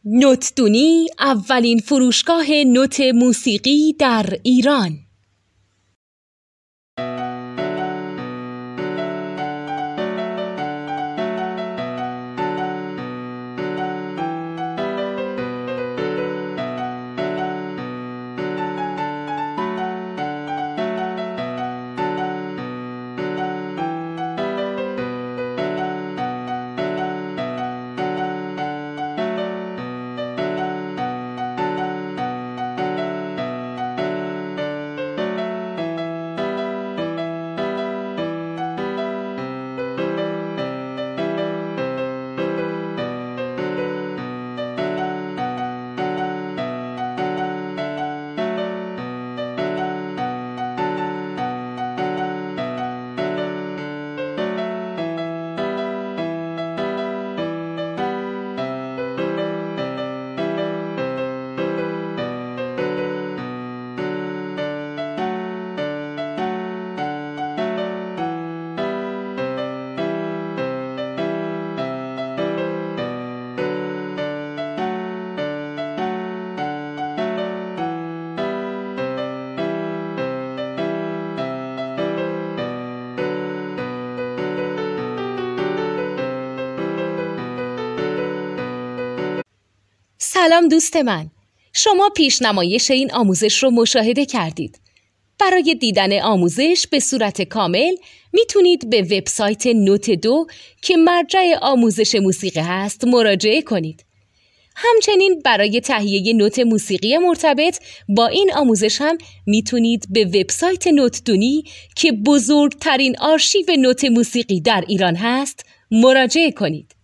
نوتدونی اولین فروشگاه نوت موسیقی در ایران. سلام دوست من، شما پیشنمایش این آموزش رو مشاهده کردید. برای دیدن آموزش به صورت کامل میتونید به وبسایت نوت 2 که مرجع آموزش موسیقی هست مراجعه کنید. همچنین برای تهیه نوت موسیقی مرتبط با این آموزش هم میتونید به وبسایت نوتدونی که بزرگترین آرشیو نوت موسیقی در ایران هست مراجعه کنید.